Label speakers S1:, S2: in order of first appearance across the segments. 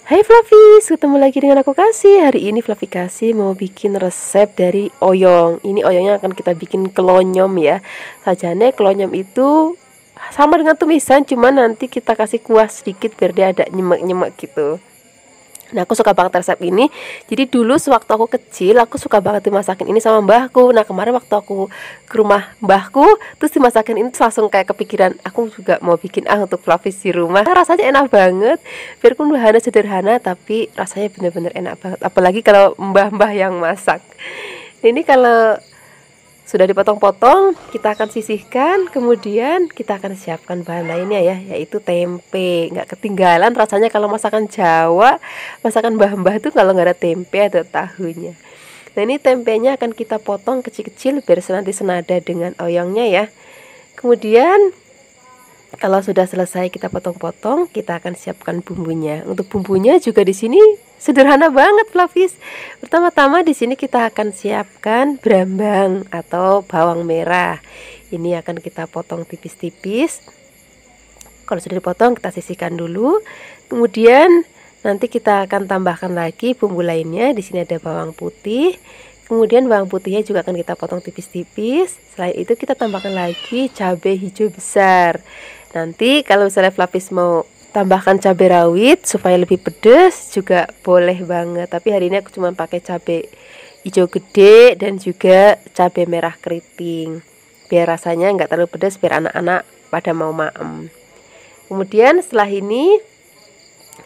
S1: Hai Flavis, ketemu lagi dengan aku Kasih. Hari ini Flavi Kasih mau bikin resep dari oyong. Ini oyongnya akan kita bikin kelonyom ya. Sajane kelonyom itu sama dengan tumisan, cuman nanti kita kasih kuah sedikit biar dia ada nyemek-nyemek gitu. Nah, aku suka banget resep ini. Jadi dulu sewaktu aku kecil, aku suka banget dimasakin ini sama mbahku. Nah, kemarin waktu aku ke rumah mbahku, terus dimasakin ini, terus langsung kayak kepikiran, aku juga mau bikin untuk Flavis di rumah. Nah, rasanya enak banget. Biarpun bahannya sederhana, tapi rasanya bener-bener enak banget. Apalagi kalau mbah-mbah yang masak. Ini kalau sudah dipotong-potong, kita akan sisihkan, kemudian kita akan siapkan bahan lainnya ya, yaitu tempe. Nggak ketinggalan rasanya kalau masakan Jawa, masakan mbah-mbah itu kalau nggak ada tempe atau tahunya. Nah, ini tempenya akan kita potong kecil-kecil biar nanti senada dengan oyongnya ya. Kemudian kalau sudah selesai kita potong-potong, kita akan siapkan bumbunya. Untuk bumbunya juga di sini sederhana banget, Flavis. Pertama-tama di sini kita akan siapkan brambang atau bawang merah. Ini akan kita potong tipis-tipis. Kalau sudah dipotong, kita sisihkan dulu. Kemudian nanti kita akan tambahkan lagi bumbu lainnya. Di sini ada bawang putih. Kemudian bawang putihnya juga akan kita potong tipis-tipis. Selain itu kita tambahkan lagi cabai hijau besar. Nanti kalau misalnya Flavis mau tambahkan cabai rawit supaya lebih pedas juga boleh banget. Tapi hari ini aku cuma pakai cabai hijau gede dan juga cabai merah keriting. Biar rasanya nggak terlalu pedas, biar anak-anak pada mau maem. Kemudian setelah ini,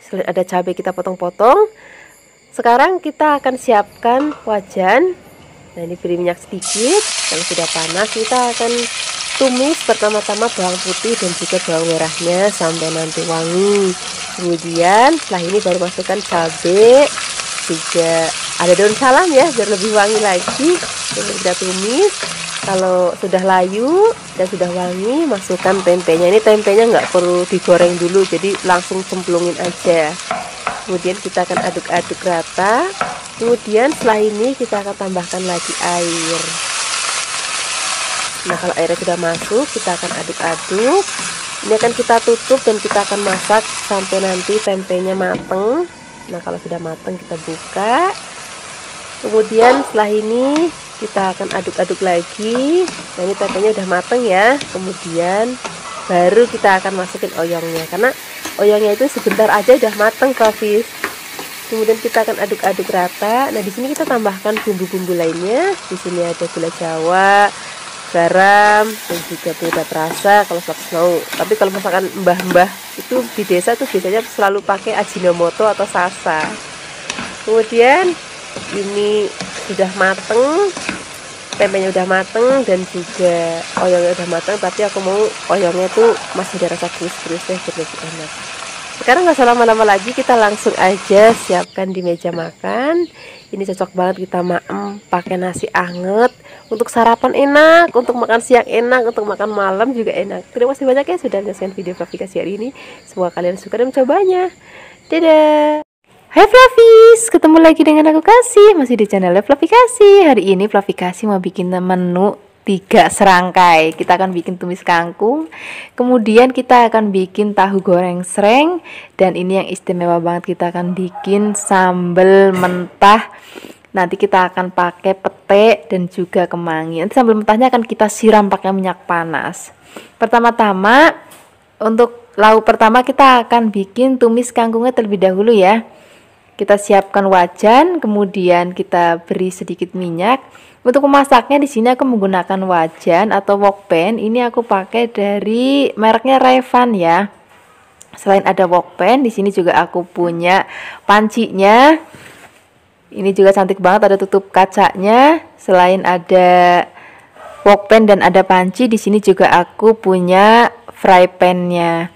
S1: setelah ada cabai kita potong-potong, sekarang kita akan siapkan wajan. Nah, ini beri minyak sedikit. Kalau sudah panas, kita akan tumis pertama-tama bawang putih dan juga bawang merahnya sampai nanti wangi. Kemudian setelah ini baru masukkan cabai, juga ada daun salam ya biar lebih wangi lagi. Kemudian kita tumis. Kalau sudah layu dan sudah wangi, masukkan tempenya. Ini tempenya nggak perlu digoreng dulu, jadi langsung cemplungin aja. Kemudian kita akan aduk-aduk rata. Kemudian setelah ini kita akan tambahkan lagi air. Nah, kalau airnya sudah masuk, kita akan aduk-aduk. Ini akan kita tutup dan kita akan masak sampai nanti tempenya mateng. Nah, kalau sudah mateng kita buka. Kemudian setelah ini kita akan aduk-aduk lagi. Nah, ini tempenya udah mateng ya. Kemudian baru kita akan masukin oyongnya, karena oyongnya itu sebentar aja udah mateng, Flavis. Kemudian kita akan aduk-aduk rata. Nah, di sini kita tambahkan bumbu-bumbu lainnya. Di sini ada gula Jawa, garam, dan juga penyedap rasa kalau Flavis mau. Tapi kalau misalkan mbah-mbah itu di desa tuh biasanya selalu pakai Ajinomoto atau Sasa. Kemudian ini sudah mateng, tempenya udah mateng dan juga oyongnya udah mateng, tapi aku mau oyongnya tuh masih ada rasa krus-krusnya biar lebih enak. Sekarang nggak usah lama-lama lagi, kita langsung aja siapkan di meja makan. Ini cocok banget kita maem pakai nasi anget, untuk sarapan enak, untuk makan siang enak, untuk makan malam juga enak. Terima kasih banyak ya sudah menyaksikan video Flavi Kasih hari ini. Semoga kalian suka dan mencobanya. Dadah. Hai Flavis, ketemu lagi dengan aku Kasih, masih di channel Flavi Kasih. Hari ini Flavi Kasih mau bikin menu 3 serangkai. Kita akan bikin tumis kangkung, kemudian kita akan bikin tahu goreng sreng, dan ini yang istimewa banget, kita akan bikin sambal mentah. Nanti kita akan pakai pete dan juga kemangi. Nanti sambal mentahnya akan kita siram pakai minyak panas. Pertama-tama untuk lauk pertama kita akan bikin tumis kangkungnya terlebih dahulu ya. Kita siapkan wajan, kemudian kita beri sedikit minyak. Untuk memasaknya di sini aku menggunakan wajan atau wok pan. Ini aku pakai dari mereknya Revan ya. Selain ada wok pan, di sini juga aku punya pancinya. Ini juga cantik banget, ada tutup kacanya. Selain ada wok pan dan ada panci, di sini juga aku punya fry pan-nya.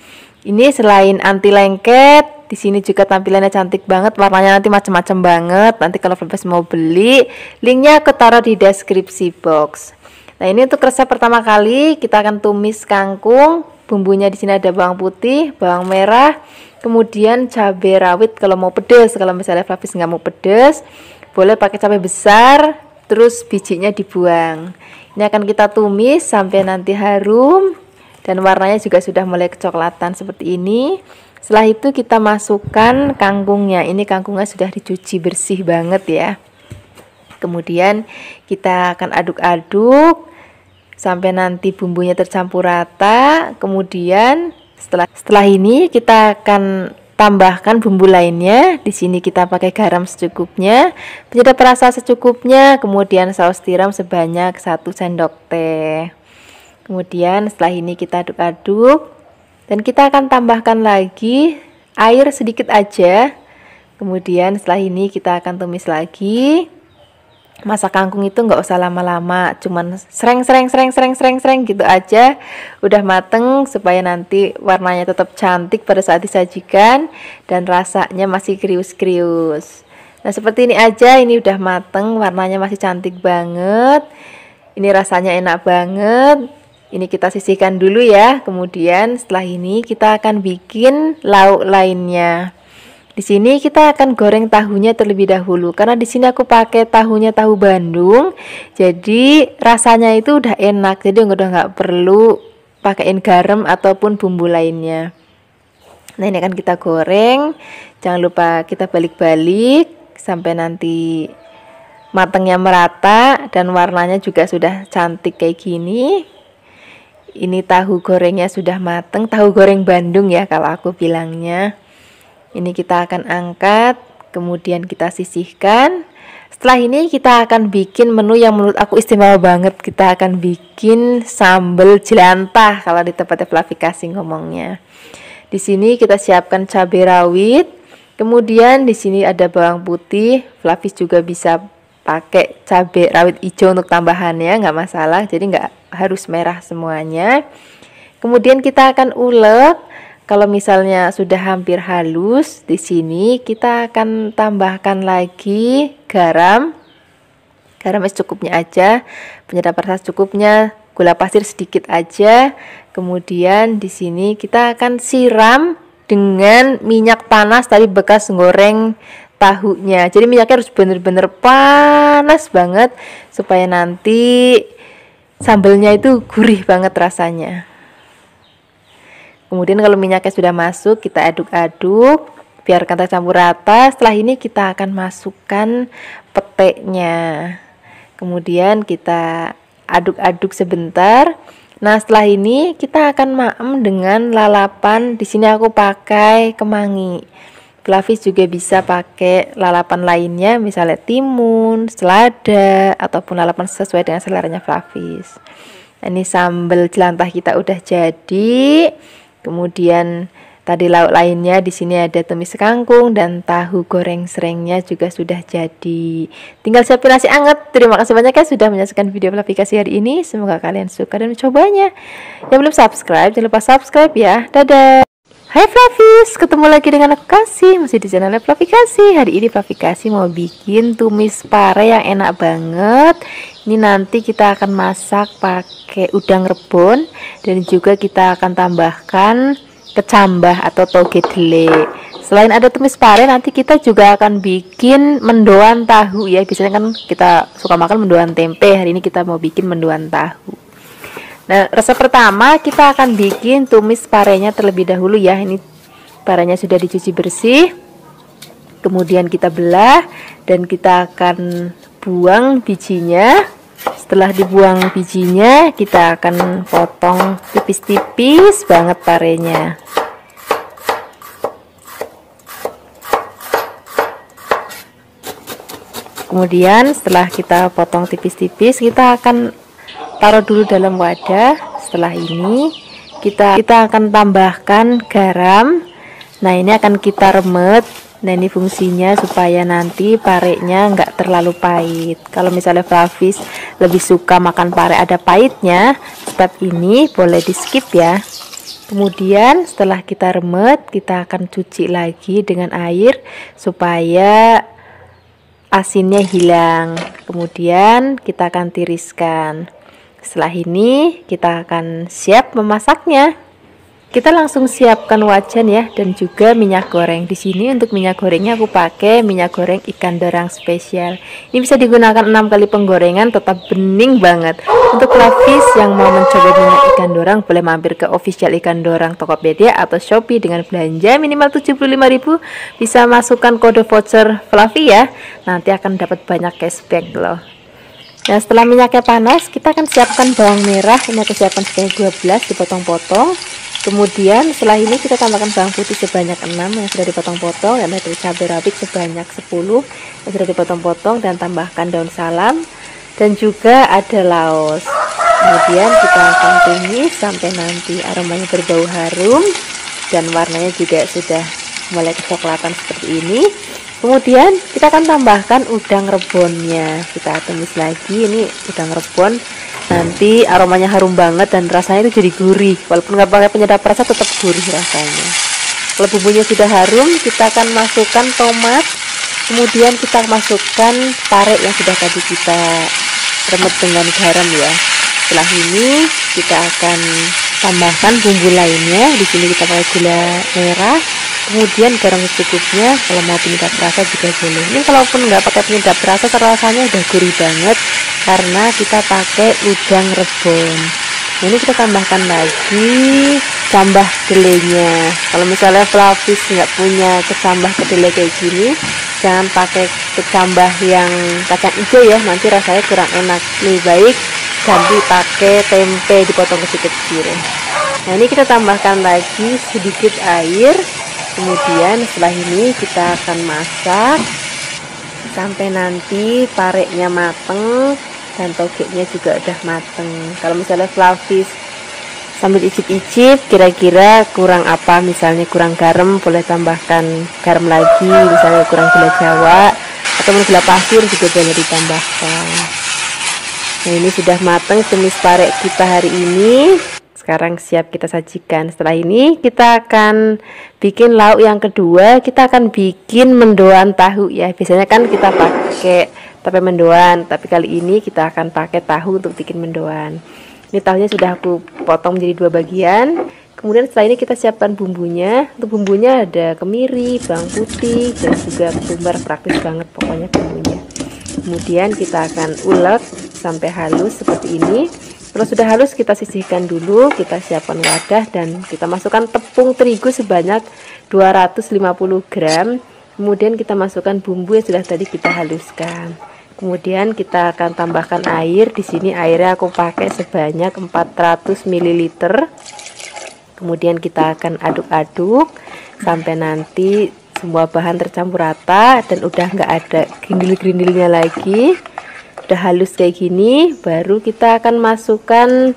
S1: Ini selain anti lengket, di sini juga tampilannya cantik banget, warnanya nanti macam-macam banget. Nanti kalau Flavis mau beli, linknya aku taruh di deskripsi box. Nah, ini untuk resep pertama kali kita akan tumis kangkung. Bumbunya di sini ada bawang putih, bawang merah, kemudian cabai rawit kalau mau pedas. Kalau misalnya Flavis nggak mau pedas, boleh pakai cabai besar, terus bijinya dibuang. Ini akan kita tumis sampai nanti harum dan warnanya juga sudah mulai kecoklatan seperti ini. Setelah itu kita masukkan kangkungnya. Ini kangkungnya sudah dicuci bersih banget ya. Kemudian kita akan aduk-aduk sampai nanti bumbunya tercampur rata. Kemudian setelah ini kita akan tambahkan bumbu lainnya. Di sini kita pakai garam secukupnya, penyedap rasa secukupnya, kemudian saus tiram sebanyak 1 sendok teh. Kemudian setelah ini kita aduk-aduk. Dan kita akan tambahkan lagi air sedikit aja. Kemudian setelah ini kita akan tumis lagi. Masak kangkung itu nggak usah lama-lama, cuman sereng gitu aja. Udah mateng supaya nanti warnanya tetap cantik pada saat disajikan dan rasanya masih krius-krius. Nah seperti ini aja, ini udah mateng, warnanya masih cantik banget. Ini rasanya enak banget. Ini kita sisihkan dulu ya. Kemudian setelah ini kita akan bikin lauk lainnya. Di sini kita akan goreng tahunya terlebih dahulu karena di sini aku pakai tahunya tahu Bandung. Jadi rasanya itu udah enak. Jadi udah nggak perlu pakaiin garam ataupun bumbu lainnya. Nah ini akan kita goreng. Jangan lupa kita balik-balik sampai nanti matangnya merata dan warnanya juga sudah cantik kayak gini. Ini tahu gorengnya sudah mateng, tahu goreng Bandung ya kalau aku bilangnya. Ini kita akan angkat, kemudian kita sisihkan. Setelah ini kita akan bikin menu yang menurut aku istimewa banget. Kita akan bikin sambal jelantah kalau di tempatnya Fluffy Kasih ngomongnya. Di sini kita siapkan cabai rawit. Kemudian di sini ada bawang putih. Fluffy juga bisa pakai cabai rawit hijau untuk tambahannya, nggak masalah. Jadi nggak harus merah semuanya. Kemudian kita akan ulek. Kalau misalnya sudah hampir halus, di sini kita akan tambahkan lagi garam. Garam secukupnya aja, penyedap rasa secukupnya, gula pasir sedikit aja. Kemudian di sini kita akan siram dengan minyak panas tadi bekas goreng tahunya. Jadi minyaknya harus bener-bener panas banget supaya nanti sambalnya itu gurih banget rasanya. Kemudian kalau minyaknya sudah masuk, kita aduk-aduk, biarkan tercampur rata. Setelah ini kita akan masukkan petenya. Kemudian kita aduk-aduk sebentar. Nah, setelah ini kita akan maem dengan lalapan. Di sini aku pakai kemangi. Fluffy juga bisa pakai lalapan lainnya, misalnya timun, selada, ataupun lalapan sesuai dengan seleranya Fluffy. Ini sambal jelantah kita udah jadi. Kemudian tadi lauk lainnya di sini ada tumis kangkung dan tahu goreng serengnya juga sudah jadi. Tinggal siapin nasi anget. Terima kasih banyak ya sudah menyaksikan video Fluffy Kasih hari ini. Semoga kalian suka dan mencobanya. Yang belum subscribe, jangan lupa subscribe ya. Dadah. Hai Fluffies, ketemu lagi dengan aku Kasih, masih di channel Fluffy Kasih. Hari ini Fluffy Kasih mau bikin tumis pare yang enak banget. Ini nanti kita akan masak pakai udang rebon dan juga kita akan tambahkan kecambah atau toge dele. Selain ada tumis pare, nanti kita juga akan bikin mendoan tahu ya. Biasanya kan kita suka makan mendoan tempe. Hari ini kita mau bikin mendoan tahu. Nah, resep pertama kita akan bikin tumis parenya terlebih dahulu ya. Ini parenya sudah dicuci bersih. Kemudian kita belah dan kita akan buang bijinya. Setelah dibuang bijinya, kita akan potong tipis-tipis banget parenya. Kemudian setelah kita potong tipis-tipis, kita akan taruh dulu dalam wadah. Setelah ini kita akan tambahkan garam. Nah, ini akan kita remet. Nah, ini fungsinya supaya nanti parenya nggak terlalu pahit. Kalau misalnya Fluffy lebih suka makan pare ada pahitnya, step ini boleh di skip ya. Kemudian setelah kita remet, kita akan cuci lagi dengan air supaya asinnya hilang. Kemudian kita akan tiriskan. Setelah ini kita akan siap memasaknya.
S2: Kita langsung siapkan wajan ya, dan juga minyak goreng. Di sini untuk minyak gorengnya aku pakai minyak goreng ikan dorang spesial. Ini bisa digunakan 6 kali penggorengan, tetap bening banget. Untuk lovis yang mau mencoba minyak ikan dorang, boleh mampir ke official ikan dorang Tokopedia atau Shopee dengan belanja minimal 75.000. Bisa masukkan kode voucher Fluffy ya. Nanti akan dapat banyak cashback loh. Nah, setelah minyaknya panas, kita akan siapkan bawang merah. Ini aku siapkan sebanyak 12, dipotong-potong. Kemudian setelah ini kita tambahkan bawang putih sebanyak 6 yang sudah dipotong-potong, dan ada cabai rawit sebanyak 10 yang sudah dipotong-potong, dan tambahkan daun salam dan juga ada laos. Kemudian kita akan tumis sampai nanti aromanya berbau harum dan warnanya juga sudah mulai kecoklatan seperti ini. Kemudian kita akan tambahkan udang rebonnya, kita tumis lagi. Ini udang rebon nanti aromanya harum banget dan rasanya itu jadi gurih, walaupun nggak pakai penyedap rasa tetap gurih rasanya. Kalau bumbunya sudah harum, kita akan masukkan tomat, kemudian kita masukkan pare yang sudah tadi kita remet dengan garam ya. Setelah ini kita akan tambahkan bumbu lainnya. Di sini kita pakai gula merah, kemudian garam secukupnya. Kalau mau penyedap rasa juga boleh. Ini kalaupun nggak pakai penyedap rasa, rasanya udah gurih banget karena kita pakai udang rebon. Nah, ini kita tambahkan lagi kecambah kedelainya. Kalau misalnya Flavis nggak punya kecambah kedelai kayak gini, jangan pakai kecambah yang kacang hijau ya, nanti rasanya kurang enak. Lebih baik ganti pakai tempe dipotong kecil-kecil. Nah, ini kita tambahkan lagi sedikit air. Kemudian setelah ini kita akan masak sampai nanti parenya mateng dan togenya juga udah mateng. Kalau misalnya Flavis sambil icip-icip kira-kira kurang apa, misalnya kurang garam, boleh tambahkan garam lagi. Misalnya kurang gula jawa atau gula pasir juga boleh ditambahkan. Nah, ini sudah mateng tumis pare kita hari ini. Sekarang siap kita sajikan. Setelah ini kita akan bikin lauk yang kedua. Kita akan bikin mendoan tahu ya. Biasanya kan kita pakai tape mendoan, tapi kali ini kita akan pakai tahu untuk bikin mendoan. Ini tahunya sudah aku potong menjadi 2 bagian. Kemudian setelah ini kita siapkan bumbunya. Untuk bumbunya ada kemiri, bawang putih, dan juga ketumbar. Praktis banget pokoknya bumbunya. Kemudian kita akan ulek sampai halus seperti ini. Kalau sudah halus kita sisihkan dulu, kita siapkan wadah dan kita masukkan tepung terigu sebanyak 250 gram. Kemudian kita masukkan bumbu yang sudah tadi kita haluskan. Kemudian kita akan tambahkan air. Di sini airnya aku pakai sebanyak 400 ml. Kemudian kita akan aduk-aduk sampai nanti semua bahan tercampur rata dan udah nggak ada grindil-grindilnya lagi. Udah halus kayak gini, baru kita akan masukkan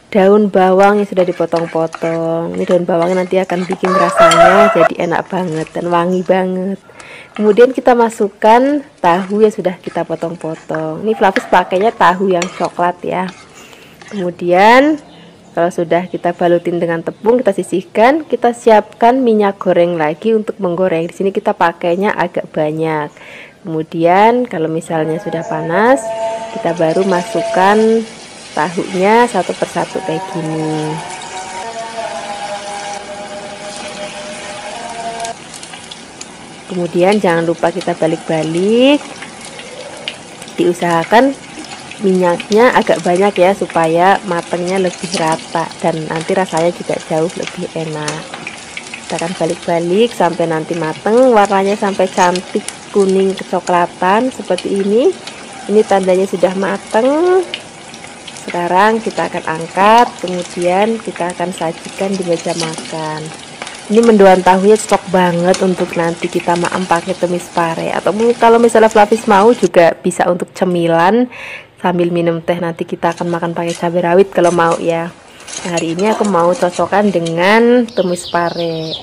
S2: daun bawang yang sudah dipotong-potong. Ini daun bawangnya nanti akan bikin rasanya jadi enak banget dan wangi banget. Kemudian kita masukkan tahu yang sudah kita potong-potong. Ini Flavis pakainya tahu yang coklat ya. Kemudian kalau sudah kita balutin dengan tepung, kita sisihkan, kita siapkan minyak goreng lagi untuk menggoreng. Di sini kita pakainya agak banyak. Kemudian kalau misalnya sudah panas, kita baru masukkan tahunya satu persatu kayak gini. Kemudian jangan lupa kita balik-balik. Diusahakan minyaknya agak banyak ya, supaya matangnya lebih rata dan nanti rasanya juga jauh lebih enak. Kita akan balik-balik sampai nanti mateng, warnanya sampai cantik kuning kecoklatan seperti ini. Ini tandanya sudah mateng. Sekarang kita akan angkat, kemudian kita akan sajikan di meja makan. Ini mendoan tahunya cocok banget untuk nanti kita maem pakai tumis pare, atau kalau misalnya Flavis mau juga bisa untuk cemilan sambil minum teh. Nanti kita akan makan pakai cabai rawit kalau mau ya. Nah, hari ini aku mau cocokkan dengan tumis pare.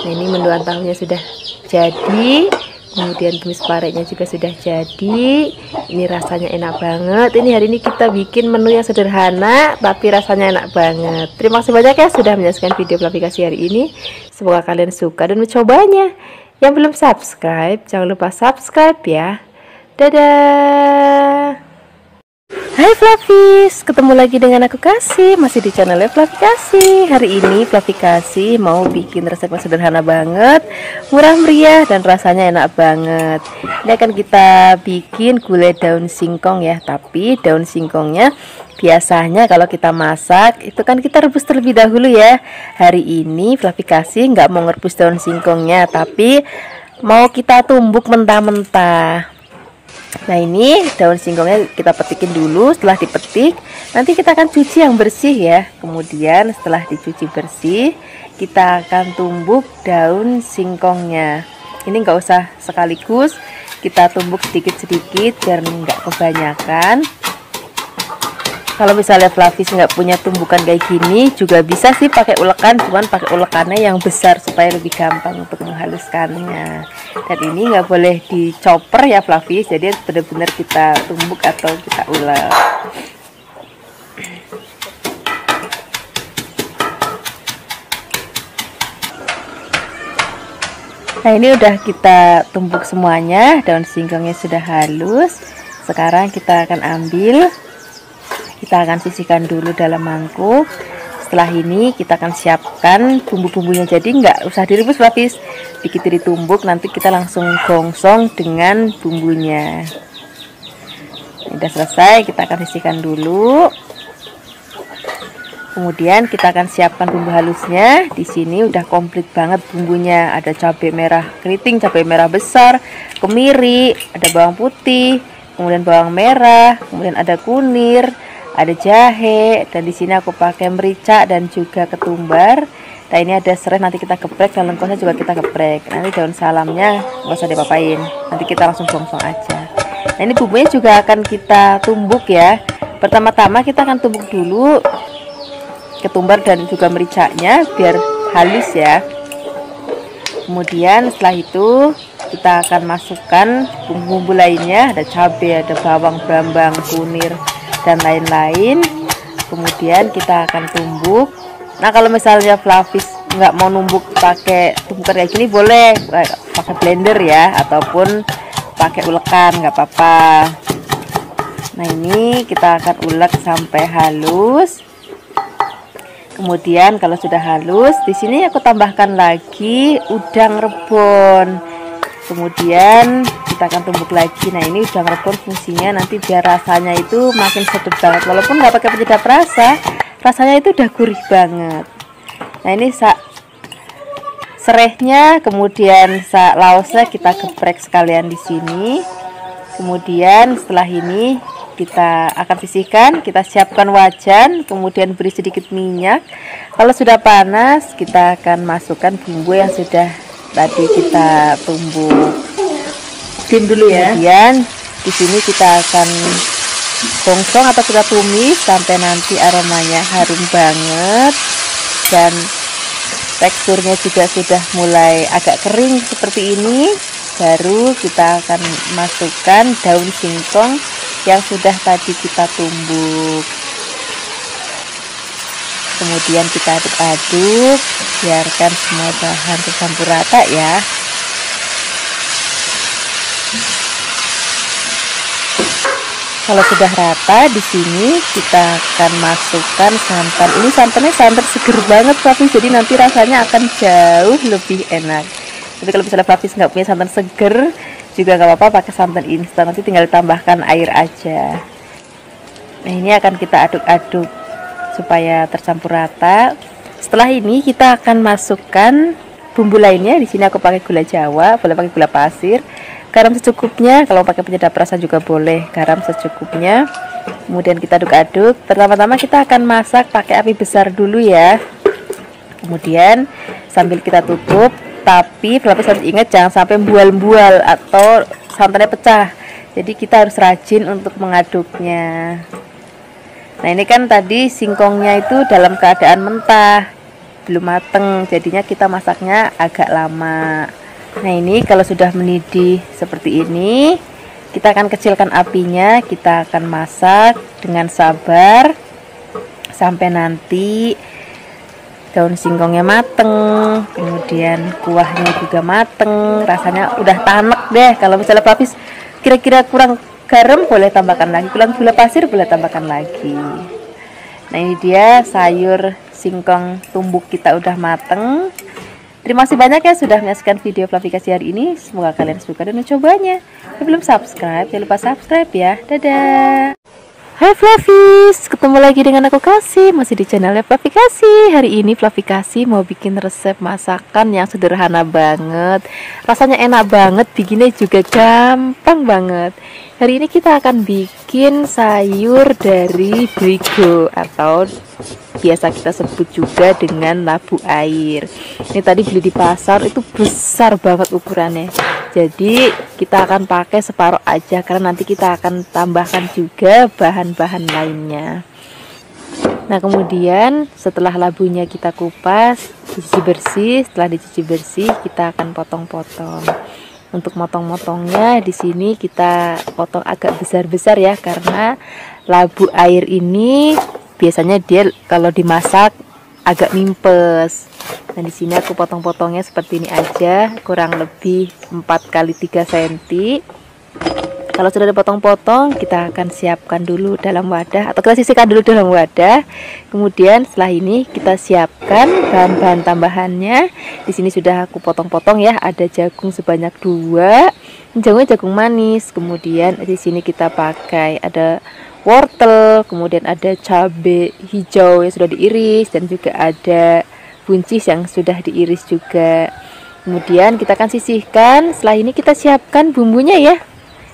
S2: Nah, ini mendoan tahunya sudah jadi. Kemudian tumis parenya juga sudah jadi. Ini rasanya enak banget. Ini hari ini kita bikin menu yang sederhana tapi rasanya enak banget. Terima kasih banyak ya sudah menyaksikan video aplikasi hari ini. Semoga kalian suka dan mencobanya. Yang belum subscribe, jangan lupa subscribe ya. Dadah.
S1: Hai Flavis, ketemu lagi dengan aku Kasih, masih di channelnya Flavi Kasih. Hari ini Flavi Kasih mau bikin resep yang sederhana banget, murah meriah dan rasanya enak banget. Ini akan kita bikin gulai daun singkong ya, tapi daun singkongnya biasanya kalau kita masak itu kan kita rebus terlebih dahulu ya. Hari ini Flavi Kasih nggak mau ngerebus daun singkongnya, tapi mau kita tumbuk mentah-mentah. Nah, ini daun singkongnya kita petikin dulu. Setelah dipetik nanti kita akan cuci yang bersih ya. Kemudian setelah dicuci bersih kita akan tumbuk daun singkongnya. Ini nggak usah sekaligus, kita tumbuk sedikit-sedikit biar nggak kebanyakan. Kalau misalnya Flavis nggak punya tumbukan kayak gini juga bisa sih pakai ulekan, cuman pakai ulekannya yang besar supaya lebih gampang untuk menghaluskannya. Dan ini nggak boleh dicoper ya Flavis, jadi benar-benar kita tumbuk atau kita ulek. Nah, ini udah kita tumbuk semuanya, daun singkongnya sudah halus. Sekarang kita akan ambil, kita akan sisihkan dulu dalam mangkuk. Setelah ini kita akan siapkan bumbu-bumbunya, jadi nggak usah direbus Flavis, begitu ditumbuk nanti kita langsung gongsong dengan bumbunya. Sudah selesai, kita akan sisihkan dulu. Kemudian kita akan siapkan bumbu halusnya. Di sini udah komplit banget bumbunya, ada cabai merah keriting, cabai merah besar, kemiri, ada bawang putih, kemudian bawang merah, kemudian ada kunir, ada jahe, dan di sini aku pakai merica dan juga ketumbar. Nah, ini ada serai, nanti kita geprek, dan lengkuasnya juga kita geprek. Nanti daun salamnya nggak usah dipapain, nanti kita langsung gongsong aja. Nah, ini bumbunya juga akan kita tumbuk ya. Pertama-tama kita akan tumbuk dulu ketumbar dan juga mericanya biar halus ya. Kemudian setelah itu kita akan masukkan bumbu-bumbu lainnya, ada cabai, ada bawang brambang, kunir, dan lain-lain. Kemudian kita akan tumbuk. Nah, kalau misalnya Flavis nggak mau numbuk pakai tumbukan kayak gini, boleh pakai blender ya, ataupun pakai ulekan, nggak apa-apa. Nah, ini kita akan ulek sampai halus. Kemudian kalau sudah halus, di sini aku tambahkan lagi udang rebon. Kemudian kita akan tumbuk lagi. Nah, ini udang rebon fungsinya nanti biar rasanya itu makin sedap banget. Walaupun nggak pakai penyedap rasa, rasanya itu udah gurih banget. Nah, ini serehnya, kemudian laosnya kita geprek sekalian di sini. Kemudian setelah ini kita akan sisihkan, kita siapkan wajan, kemudian beri sedikit minyak. Kalau sudah panas, kita akan masukkan bumbu yang sudah tadi kita tumbuk. Dim dulu ya. Kemudian di sini kita akan gongsong atau kita tumis sampai nanti aromanya harum banget dan teksturnya juga sudah mulai agak kering seperti ini. Baru kita akan masukkan daun singkong yang sudah tadi kita tumbuk. Kemudian kita aduk-aduk, biarkan semua bahan tercampur rata ya. Kalau sudah rata, di sini kita akan masukkan santan. Ini santannya santan seger banget Flavis, jadi nanti rasanya akan jauh lebih enak. Tapi kalau misalnya Flavis nggak punya santan seger juga nggak apa-apa, pakai santan instan, nanti tinggal tambahkan air aja. Nah, ini akan kita aduk-aduk supaya tercampur rata. Setelah ini kita akan masukkan bumbu lainnya. Di sini aku pakai gula Jawa, boleh pakai gula pasir, garam secukupnya. Kalau pakai penyedap rasa juga boleh, garam secukupnya. Kemudian kita aduk-aduk. Pertama-tama kita akan masak pakai api besar dulu ya. Kemudian sambil kita tutup, tapi Flavis harus ingat jangan sampai bual-bual atau santannya pecah. Jadi kita harus rajin untuk mengaduknya. Nah, ini kan tadi singkongnya itu dalam keadaan mentah, belum mateng, jadinya kita masaknya agak lama. Nah, ini kalau sudah mendidih seperti ini, kita akan kecilkan apinya, kita akan masak dengan sabar sampai nanti daun singkongnya mateng, kemudian kuahnya juga mateng, rasanya udah tanek deh. Kalau misalnya Flavis kira-kira kurang
S2: garam boleh tambahkan lagi, gula pasir boleh tambahkan lagi. Nah ini dia sayur singkong tumbuk kita udah mateng. Terima kasih banyak ya sudah menyaksikan video Fluffy Kasih hari ini. Semoga kalian suka dan mencobanya. Yang belum subscribe, jangan lupa subscribe ya. Dadah. Hai Fluffies, ketemu lagi dengan aku Kasih, masih di channelnya Fluffy Kasih. Hari ini Fluffy Kasih mau bikin resep masakan yang sederhana banget, rasanya enak banget, bikinnya juga gampang banget. Hari ini kita akan bikin sayur dari berigo atau biasa kita sebut juga dengan labu air. Ini tadi beli di pasar, itu besar banget ukurannya. Jadi kita akan pakai separuh aja karena nanti kita akan tambahkan juga bahan-bahan lainnya. Nah kemudian setelah labunya kita kupas, dicuci bersih. Setelah dicuci bersih kita akan potong-potong. Untuk motong-motongnya di sini kita potong agak besar-besar ya, karena labu air ini biasanya dia kalau dimasak agak mimpes. Nah di sini aku potong-potongnya seperti ini aja, kurang lebih 4 x 3 cm. Kalau sudah dipotong-potong, kita akan siapkan dulu dalam wadah atau kita sisihkan dulu dalam wadah. Kemudian setelah ini kita siapkan bahan-bahan tambahannya. Di sini sudah aku potong-potong ya, ada jagung sebanyak 2. Jagungnya jagung manis. Kemudian di sini kita pakai ada wortel, kemudian ada cabai hijau yang sudah diiris dan juga ada buncis yang sudah diiris juga. Kemudian kita akan sisihkan. Setelah ini kita siapkan bumbunya ya.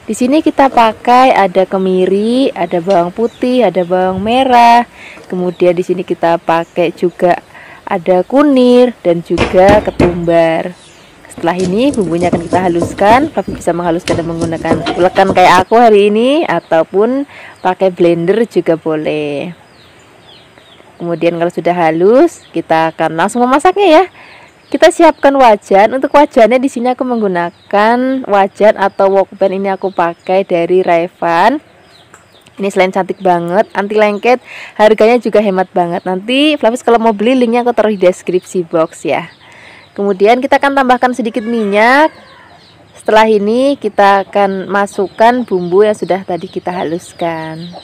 S2: Di sini kita pakai ada kemiri, ada bawang putih, ada bawang merah. Kemudian di sini kita pakai juga ada kunir dan juga ketumbar. Setelah ini bumbunya akan kita haluskan. Fluffy bisa menghaluskan dan menggunakan ulekan kayak aku hari ini, ataupun pakai blender juga boleh. Kemudian kalau sudah halus, kita akan langsung memasaknya ya. Kita siapkan wajan. Untuk wajannya di sini aku menggunakan wajan atau wokpan, ini aku pakai dari Rayvan. Ini selain cantik banget, anti lengket, harganya juga hemat banget. Nanti Fluffy kalau mau beli linknya aku taruh di deskripsi box ya. Kemudian kita akan tambahkan sedikit minyak. Setelah ini kita akan masukkan bumbu yang sudah tadi kita haluskan.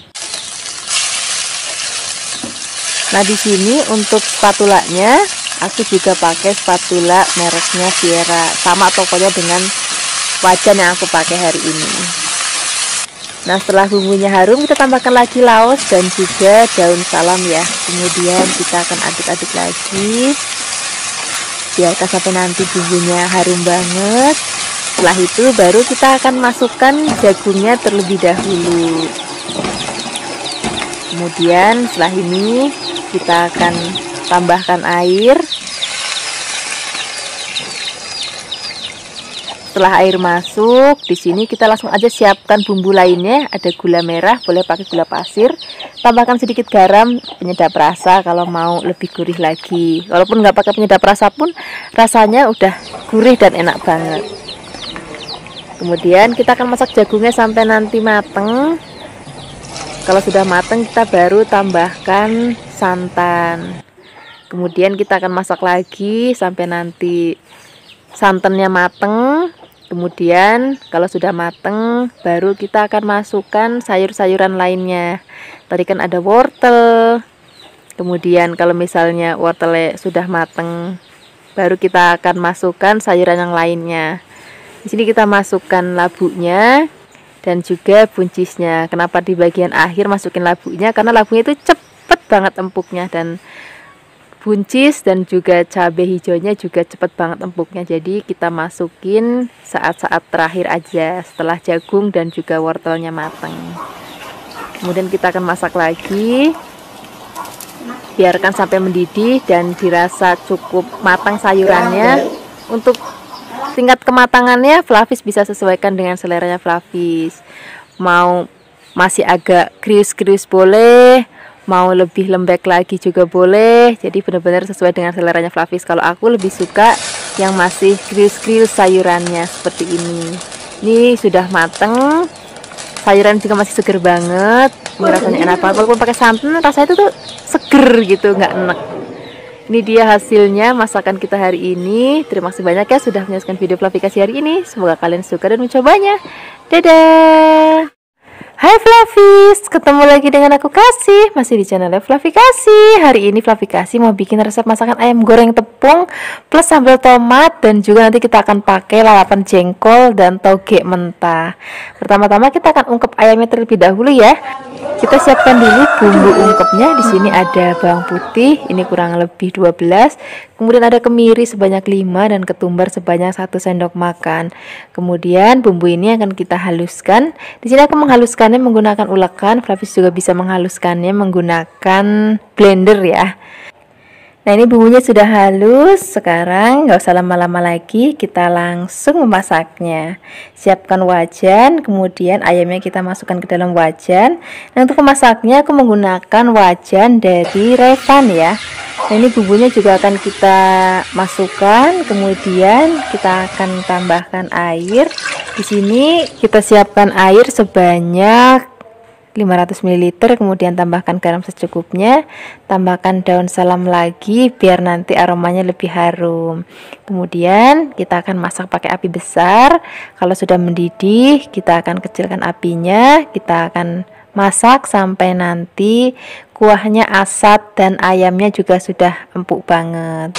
S2: Nah di sini untuk spatulanya aku juga pakai spatula mereknya Sierra, sama tokonya dengan wajan yang aku pakai hari ini. Nah setelah bumbunya harum, kita tambahkan lagi laos dan juga daun salam ya. Kemudian kita akan aduk-aduk lagi, biarkan sampai nanti bumbunya harum banget. Setelah itu baru kita akan masukkan jagungnya terlebih dahulu. Kemudian setelah ini kita akan tambahkan air. Setelah air masuk, di sini kita langsung aja siapkan bumbu lainnya. Ada gula merah, boleh pakai gula pasir. Tambahkan sedikit garam, penyedap rasa kalau mau lebih gurih lagi. Walaupun nggak pakai penyedap rasa pun rasanya udah gurih dan enak banget. Kemudian kita akan masak jagungnya sampai nanti mateng. Kalau sudah mateng kita baru tambahkan santan. Kemudian kita akan masak lagi sampai nanti santannya mateng. Kemudian kalau sudah mateng baru kita akan masukkan sayur-sayuran lainnya. Tadi kan ada wortel. Kemudian kalau misalnya wortelnya sudah mateng baru kita akan masukkan sayuran yang lainnya. Di sini kita masukkan labunya dan juga buncisnya. Kenapa di bagian akhir masukin labunya? Karena labunya itu cepet banget empuknya, dan buncis dan juga cabai hijaunya juga cepet banget empuknya. Jadi kita masukin saat-saat terakhir aja setelah jagung dan juga wortelnya mateng. Kemudian kita akan masak lagi, biarkan sampai mendidih dan dirasa cukup matang sayurannya. Untuk tingkat kematangannya Fluffy bisa sesuaikan dengan seleranya Fluffy. Mau masih agak krius-krius boleh, mau lebih lembek lagi juga boleh. Jadi benar-benar sesuai dengan seleranya Fluffy. Kalau aku lebih suka yang masih krius-krius sayurannya seperti ini. Ini sudah mateng, sayuran juga masih seger banget. Ini rasanya enak banget. Walaupun pakai santan, rasanya itu tuh seger gitu, nggak enak. Ini dia hasilnya masakan kita hari ini. Terima kasih banyak ya sudah menyaksikan video Fluffy Kasih hari ini. Semoga kalian suka dan mencobanya. Dadah. Hai Flavis, ketemu lagi dengan aku Kasih, masih di channel Flavi Kasih. Hari ini Flavi Kasih mau bikin resep masakan ayam goreng tepung plus sambal tomat, dan juga nanti kita akan pakai lalapan jengkol dan toge mentah. Pertama-tama kita akan ungkep ayamnya terlebih dahulu ya. Kita siapkan dulu bumbu ungkepnya. Di sini ada bawang putih, ini kurang lebih 12. Kemudian ada kemiri sebanyak 5 dan ketumbar sebanyak 1 sendok makan. Kemudian bumbu ini akan kita haluskan. Di sini aku menghaluskannya menggunakan ulekan. Flavis juga bisa menghaluskannya menggunakan blender ya. Nah, ini bumbunya sudah halus. Sekarang nggak usah lama-lama lagi, kita langsung memasaknya. Siapkan wajan, kemudian ayamnya kita masukkan ke dalam wajan. Nah, untuk memasaknya aku menggunakan wajan dari Revan ya. Nah, ini bumbunya juga akan kita masukkan, kemudian kita akan tambahkan air. Di sini kita siapkan air sebanyak 500 ml, kemudian tambahkan garam secukupnya, tambahkan daun salam lagi biar nanti aromanya lebih harum. Kemudian kita akan masak pakai api besar. Kalau sudah mendidih, kita akan kecilkan apinya. Kita akan masak sampai nanti kuahnya asat dan ayamnya juga sudah empuk banget.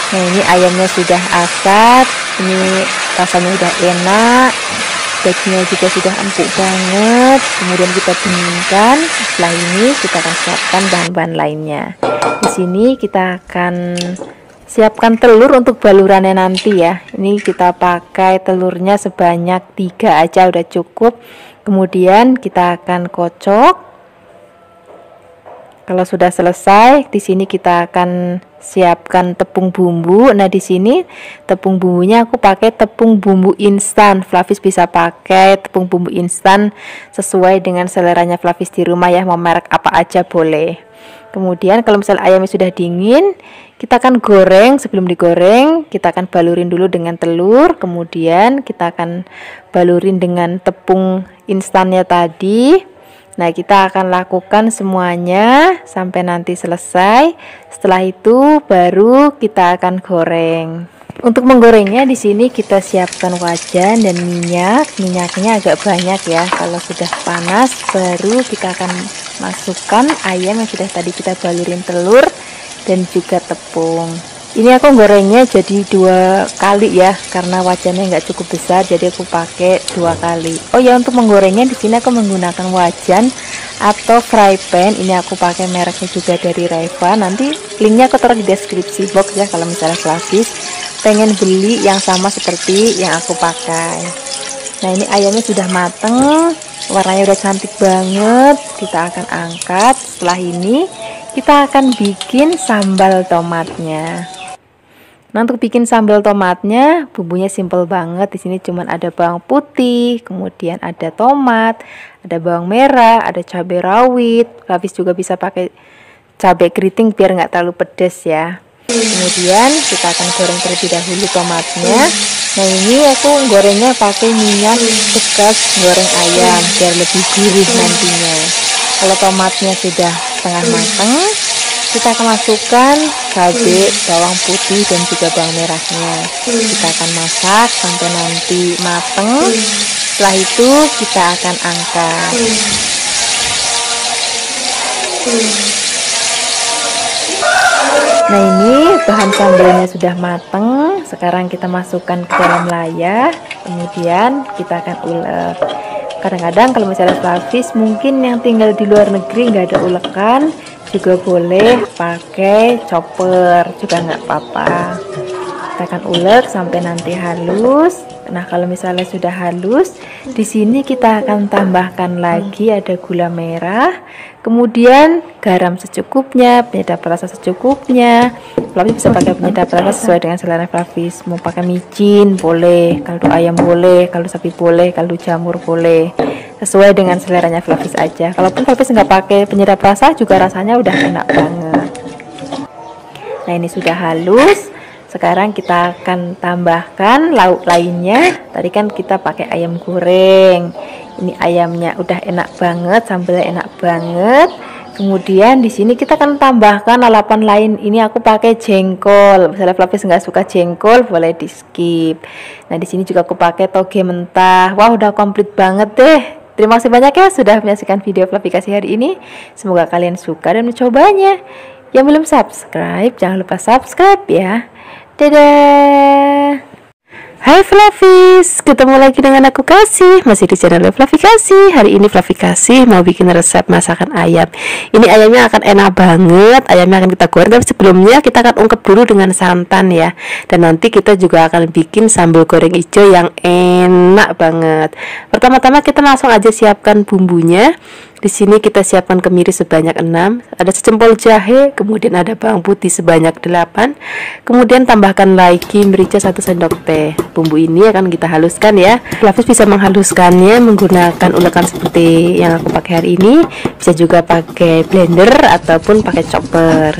S2: Nah, ini ayamnya sudah asat, ini rasanya udah enak. Dagingnya juga sudah empuk banget. Kemudian kita dinginkan. Setelah ini kita akan siapkan bahan-bahan lainnya. Di sini kita akan siapkan telur untuk balurannya nanti ya. Ini kita pakai telurnya sebanyak 3 aja udah cukup. Kemudian kita akan kocok. Kalau sudah selesai, di sini kita akan siapkan tepung bumbu. Nah, di sini tepung bumbunya aku pakai tepung bumbu instan. Flavis bisa pakai tepung bumbu instan sesuai dengan seleranya Flavis di rumah ya, mau merek apa aja boleh. Kemudian kalau misalnya ayamnya sudah dingin, kita akan goreng. Sebelum digoreng, kita akan balurin dulu dengan telur. Kemudian kita akan balurin dengan tepung instannya tadi. Nah, kita akan lakukan semuanya sampai nanti selesai. Setelah itu baru kita akan goreng. Untuk menggorengnya di sini kita siapkan wajan dan minyak. Minyaknya agak banyak ya. Kalau sudah panas baru kita akan masukkan ayam yang sudah tadi kita balurin telur dan juga tepung. Ini aku gorengnya jadi 2 kali ya, karena wajannya nggak cukup besar, jadi aku pakai 2 kali. Oh ya, untuk menggorengnya di sini aku menggunakan wajan atau fry pan. Ini aku pakai mereknya juga dari Revan. Nanti linknya aku taruh di deskripsi box ya, kalau misalnya Flavis pengen beli yang sama seperti yang aku pakai. Nah, ini ayamnya sudah mateng, warnanya udah cantik banget. Kita akan angkat. Setelah ini kita akan bikin sambal tomatnya. Nah, untuk bikin sambal tomatnya bumbunya simple banget. Di sini cuman ada bawang putih, kemudian ada tomat, ada bawang merah, ada cabai rawit. Flavis juga bisa pakai cabai keriting biar nggak terlalu pedas ya. Kemudian kita akan goreng terlebih dahulu tomatnya. Nah, ini aku gorengnya pakai minyak bekas goreng ayam biar lebih gurih nantinya. Kalau tomatnya sudah setengah matang, kita akan masukkan cabai, bawang putih dan juga bawang merahnya. Kita akan masak sampai nanti matang. Setelah itu kita akan angkat. Nah, ini bahan sambalnya sudah matang. Sekarang kita masukkan ke dalam layar. Kemudian kita akan ulek. Kadang-kadang kalau misalnya Flavis mungkin yang tinggal di luar negeri nggak ada ulekan, juga boleh pakai chopper, juga nggak apa-apa. Kita akan ulek sampai nanti halus. Nah, kalau misalnya sudah halus, di sini kita akan tambahkan lagi ada gula merah, kemudian garam secukupnya, penyedap rasa secukupnya. Flavis bisa pakai penyedap rasa sesuai dengan selera Flavis. Mau pakai micin boleh, kaldu ayam boleh, kaldu sapi boleh, kaldu jamur boleh. Sesuai dengan seleranya Flavis aja. Kalaupun Flavis nggak pakai penyedap rasa juga rasanya udah enak banget. Nah, ini sudah halus. Sekarang kita akan tambahkan lauk lainnya. Tadi kan kita pakai ayam goreng. Ini ayamnya udah enak banget, sambalnya enak banget. Kemudian di sini kita akan tambahkan lalapan lain. Ini aku pakai jengkol. Misalnya Flavis nggak suka jengkol, boleh di skip. Nah, di sini juga aku pakai toge mentah. Wah, udah komplit banget deh. Terima kasih banyak ya sudah menyaksikan video Fluffy Kasih hari ini. Semoga kalian suka dan mencobanya. Yang belum subscribe, jangan lupa subscribe ya. Dadah. Hai Fluffies, ketemu lagi dengan aku Kasih, masih di channel Fluffy Kasih. Hari ini Fluffy Kasih mau bikin resep masakan ayam. Ini ayamnya akan enak banget, ayamnya akan kita goreng. Tapi sebelumnya kita akan ungkep dulu dengan santan ya. Dan nanti kita juga akan bikin sambal goreng hijau yang enak banget. Pertama-tama kita langsung aja siapkan bumbunya. Di sini kita siapkan kemiri sebanyak 6, ada secempol jahe, kemudian ada bawang putih sebanyak 8, kemudian tambahkan lagi merica 1 sendok teh. Bumbu ini akan kita haluskan ya. Fluffy bisa menghaluskannya menggunakan ulekan seperti yang aku pakai hari ini, bisa juga pakai blender ataupun pakai chopper.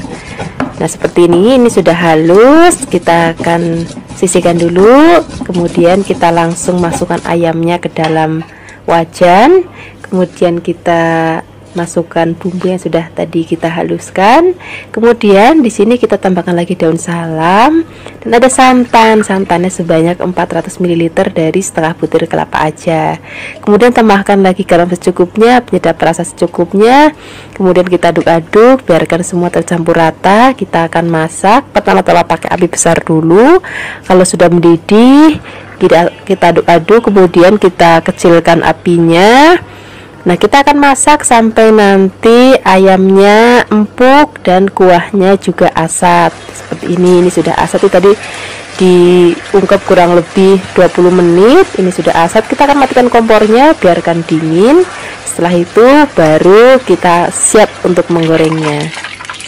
S2: Nah seperti ini sudah halus, kita akan sisihkan dulu, kemudian kita langsung masukkan ayamnya ke dalam wajan. Kemudian kita masukkan bumbu yang sudah tadi kita haluskan. Kemudian di sini kita tambahkan lagi daun salam dan ada santan. Santannya sebanyak 400 ml dari setengah butir kelapa aja. Kemudian tambahkan lagi garam secukupnya, penyedap rasa secukupnya. Kemudian kita aduk-aduk, biarkan semua tercampur rata. Kita akan masak. Pertama-tama pakai api besar dulu. Kalau sudah mendidih, kita aduk-aduk, kemudian kita kecilkan apinya. Nah kita akan masak sampai nanti ayamnya empuk dan kuahnya juga asat seperti ini. Ini sudah asat, itu tadi diungkep kurang lebih 20 menit. Ini sudah asat, kita akan matikan kompornya, biarkan dingin. Setelah itu baru kita siap untuk menggorengnya.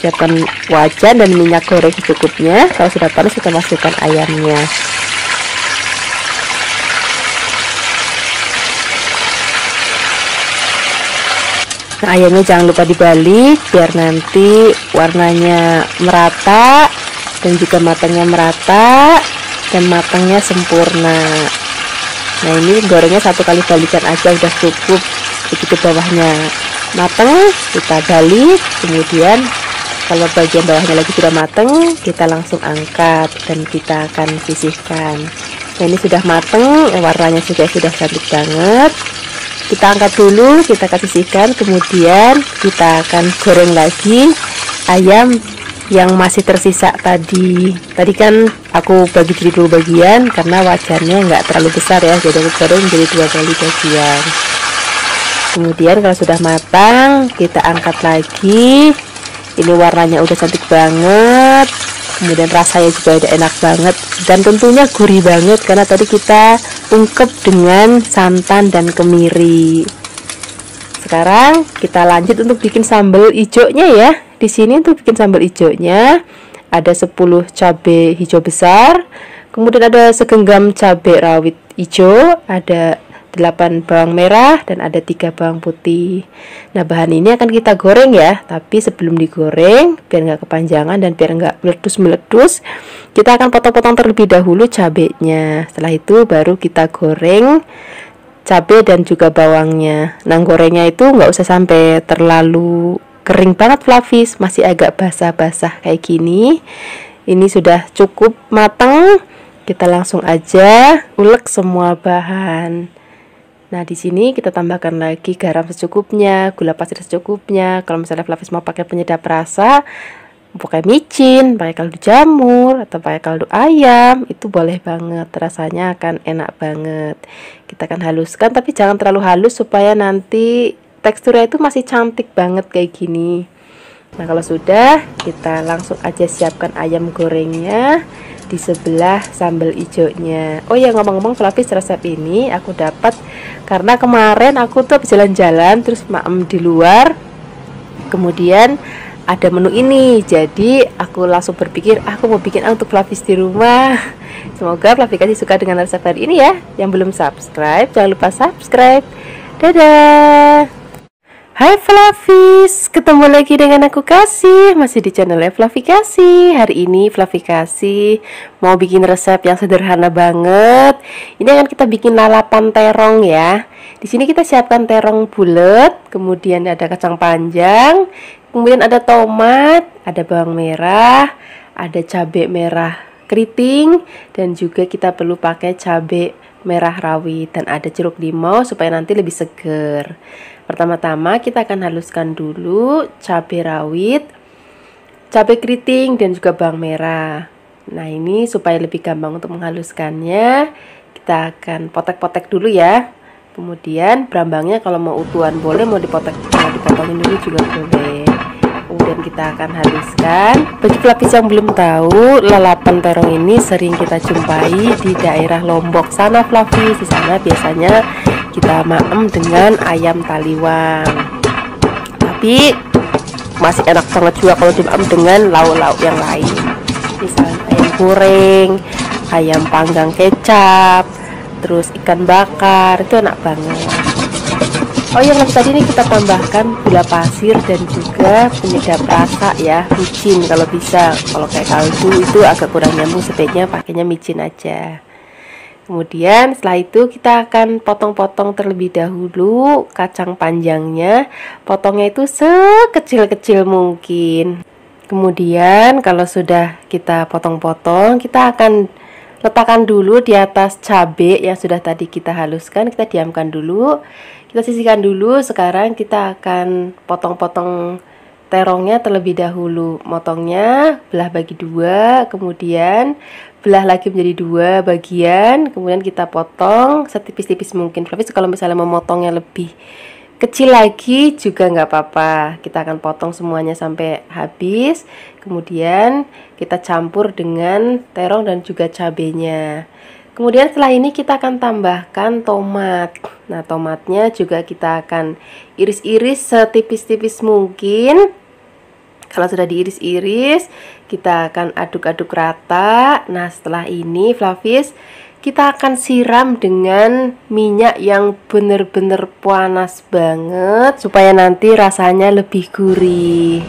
S2: Siapkan wajan dan minyak goreng secukupnya. Kalau sudah panas kita masukkan ayamnya. Nah, ayamnya jangan lupa dibalik biar nanti warnanya merata dan juga matangnya merata dan matangnya sempurna. Nah ini gorengnya 1 kali balikan aja udah cukup. Begitu bawahnya matang kita balik, kemudian kalau bagian bawahnya lagi sudah matang kita langsung angkat dan kita akan sisihkan. Nah ini sudah matang, warnanya sudah cantik banget. Kita angkat dulu, kita akan sisihkan, kemudian kita akan goreng lagi ayam yang masih tersisa tadi. Tadi kan aku bagi jadi 2 bagian karena wajannya nggak terlalu besar ya, jadi aku goreng jadi 2 kali bagian. Kemudian kalau sudah matang kita angkat lagi. Ini warnanya udah cantik banget, kemudian rasanya juga udah enak banget dan tentunya gurih banget karena tadi kita ungkep dengan santan dan kemiri. Sekarang kita lanjut untuk bikin sambal hijaunya ya. Di sini untuk bikin sambal hijaunya ada 10 cabai hijau besar, kemudian ada segenggam cabai rawit hijau, ada 8 bawang merah dan ada 3 bawang putih. Nah bahan ini akan kita goreng ya, tapi sebelum digoreng biar nggak kepanjangan dan biar nggak meletus-meletus, kita akan potong-potong terlebih dahulu cabenya. Setelah itu baru kita goreng cabai dan juga bawangnya. Nah gorengnya itu nggak usah sampai terlalu kering banget Fluffies, masih agak basah-basah kayak gini. Ini sudah cukup matang, kita langsung aja ulek semua bahan. Nah di sini kita tambahkan lagi garam secukupnya, gula pasir secukupnya. Kalau misalnya Fluffies mau pakai penyedap rasa, pakai micin, pakai kaldu jamur atau pakai kaldu ayam, itu boleh banget, rasanya akan enak banget. Kita akan haluskan, tapi jangan terlalu halus supaya nanti teksturnya itu masih cantik banget kayak gini. Nah kalau sudah, kita langsung aja siapkan ayam gorengnya di sebelah sambal hijaunya. Oh ya ngomong-ngomong, Fluffies resep ini aku dapat karena kemarin aku tuh jalan-jalan terus maem di luar, kemudian ada menu ini, jadi aku langsung berpikir aku mau bikin untuk Fluffies di rumah. Semoga Fluffy Kasih suka dengan resep hari ini ya. Yang belum subscribe jangan lupa subscribe. Dadah. Hai Fluffies, ketemu lagi dengan aku Kasih, masih di channel Fluffy Kasih. Hari ini Fluffy Kasih mau bikin resep yang sederhana banget. Ini akan kita bikin lalapan terong ya. Di sini kita siapkan terong bulat, kemudian ada kacang panjang, kemudian ada tomat, ada bawang merah, ada cabai merah keriting, dan juga kita perlu pakai cabai
S1: merah rawit, dan ada jeruk limau supaya nanti lebih seger. Pertama-tama kita akan haluskan dulu cabai rawit, cabai keriting, dan juga bawang merah. Nah, ini supaya lebih gampang untuk menghaluskannya, kita akan potek-potek dulu ya. Kemudian berambangnya kalau mau utuhan boleh, mau dipotongin dulu juga boleh. Kemudian kita akan haluskan. Bagi pelapis yang belum tahu, lalapan terong ini sering kita jumpai di daerah Lombok sana, Fluffy. Di sana biasanya kita maem dengan ayam taliwang. Tapi masih enak banget juga kalau dimaem dengan lauk-lauk yang lain. Misalnya ayam goreng, ayam panggang kecap, terus ikan bakar, itu enak banget. Oh yang tadi ini kita tambahkan gula pasir dan juga penyedap rasa ya, micin kalau bisa. Kalau kayak kaldu itu agak kurang nyambung, sebaiknya pakainya micin aja. Kemudian setelah itu kita akan potong-potong terlebih dahulu kacang panjangnya. Potongnya itu sekecil-kecil mungkin. Kemudian kalau sudah kita potong-potong, kita akan letakkan dulu di atas cabai yang sudah tadi kita haluskan. Kita diamkan dulu, kita sisihkan dulu. Sekarang kita akan potong-potong terongnya terlebih dahulu. Motongnya belah bagi dua, kemudian belah lagi menjadi dua bagian, kemudian kita potong setipis-tipis mungkin. Tapi kalau misalnya memotongnya lebih kecil lagi juga nggak apa-apa. Kita akan potong semuanya sampai habis. Kemudian kita campur dengan terong dan juga cabenya. Kemudian setelah ini kita akan tambahkan tomat. Nah, tomatnya juga kita akan iris-iris setipis-tipis mungkin. Kalau sudah diiris-iris, kita akan aduk-aduk rata. Nah, setelah ini Fluffies, kita akan siram dengan minyak yang benar-benar panas banget supaya nanti rasanya lebih gurih.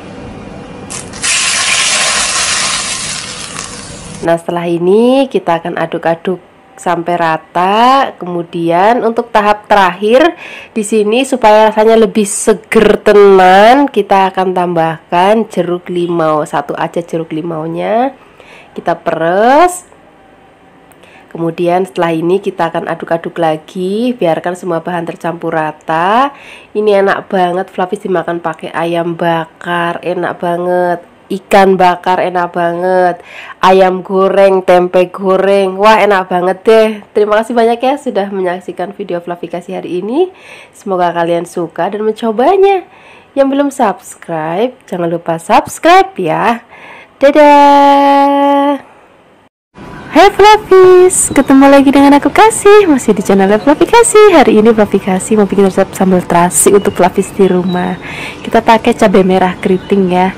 S1: Nah, setelah ini kita akan aduk-aduk sampai rata. Kemudian untuk tahap terakhir di sini supaya rasanya lebih seger tenan, kita akan tambahkan jeruk limau. Satu aja jeruk limaunya kita peres. Kemudian setelah ini kita akan aduk-aduk lagi, biarkan semua bahan tercampur rata. Ini enak banget Fluffies dimakan pakai ayam bakar, enak banget. Ikan bakar enak banget, ayam goreng, tempe goreng, wah enak banget deh. Terima kasih banyak ya sudah menyaksikan video Fluffikasi hari ini. Semoga kalian suka dan mencobanya. Yang belum subscribe, jangan lupa subscribe ya. Dadah. Hai Fluffies, ketemu lagi dengan aku Kasih, masih di channel Fluffikasi. Hari ini Fluffikasi mau bikin resep sambal terasi untuk Fluffies di rumah. Kita pakai cabai merah keriting ya.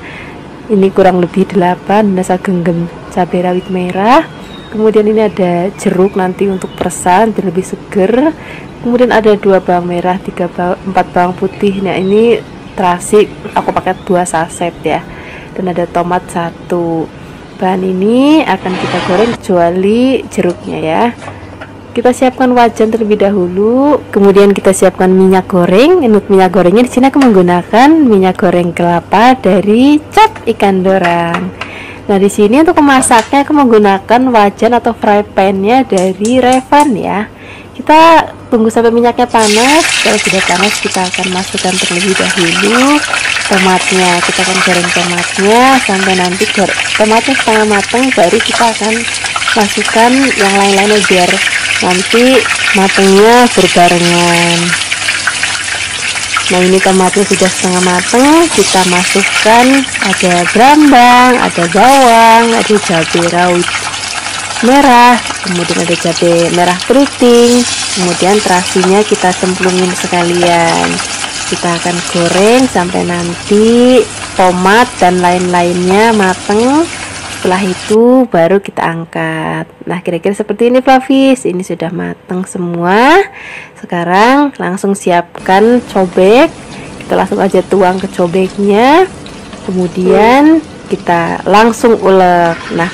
S1: Ini kurang lebih 8 dasar genggam cabai rawit merah. Kemudian ini ada jeruk nanti untuk peresan biar lebih seger. Kemudian ada 2 bawang merah, 4 bawang putih. Nah, ini terasi aku pakai 2 saset ya. Dan ada tomat 1. Bahan ini akan kita goreng kecuali jeruknya ya. Kita siapkan wajan terlebih dahulu, kemudian kita siapkan minyak goreng. Untuk minyak gorengnya di sini aku menggunakan minyak goreng kelapa dari Cap Ikan Dorang. Nah, di sini untuk memasaknya aku menggunakan wajan atau fry pan-nya dari Revan ya. Kita tunggu sampai minyaknya panas. Kalau sudah panas, kita akan masukkan terlebih dahulu tomatnya. Kita akan goreng tomatnya sampai nanti tomatnya setengah matang, baru kita akan masukkan yang lain-lainnya biar nanti matangnya berbarengan. Nah, ini tomatnya sudah setengah matang, kita masukkan ada berambang, ada bawang, ada cabai rawit merah, kemudian ada cabai merah keriting, kemudian terasinya kita cemplungin sekalian. Kita akan goreng sampai nanti tomat dan lain-lainnya matang. Setelah itu baru kita angkat. Nah, kira-kira seperti ini Fluffies. Ini sudah matang semua. Sekarang langsung siapkan cobek. Kita langsung aja tuang ke cobeknya. Kemudian kita langsung ulek. Nah,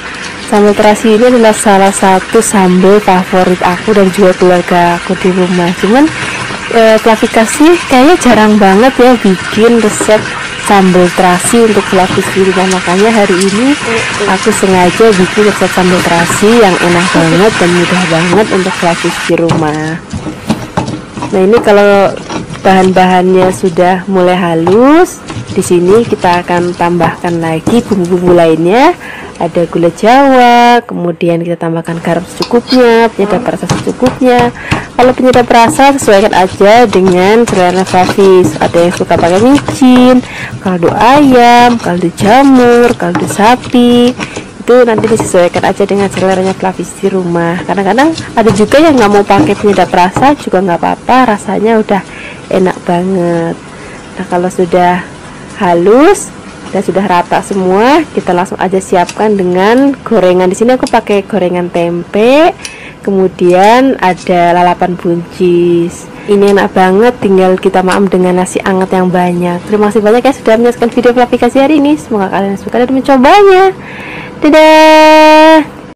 S1: sambal terasi ini adalah salah satu sambal favorit aku dan juga keluarga aku di rumah. Cuman Fluffikasi kayaknya jarang banget ya bikin resep
S2: sambal terasi untuk Flavis di rumah. Makanya hari ini aku sengaja bikin resep sambal terasi yang enak banget dan mudah banget untuk Flavis di rumah. Nah, ini kalau bahan-bahannya sudah mulai halus, di sini kita akan tambahkan lagi bumbu-bumbu lainnya. Ada gula jawa, kemudian kita tambahkan garam secukupnya, penyedap rasa secukupnya. Kalau penyedap rasa sesuaikan aja dengan selera Flavis. Ada yang suka pakai micin, kaldu ayam, kaldu jamur, kaldu sapi. Itu nanti disesuaikan aja dengan seleranya Flavis di rumah. Kadang-kadang ada juga yang nggak mau pakai penyedap rasa, juga nggak apa-apa, rasanya udah enak banget. Nah, kalau sudah halus dan sudah rata semua, kita langsung aja siapkan dengan gorengan. Di sini aku pakai gorengan tempe, kemudian ada lalapan buncis. Ini enak banget, tinggal kita maem dengan nasi anget yang banyak. Terima kasih banyak ya sudah menyaksikan video aplikasi hari ini. Semoga kalian suka dan mencobanya. Dadah.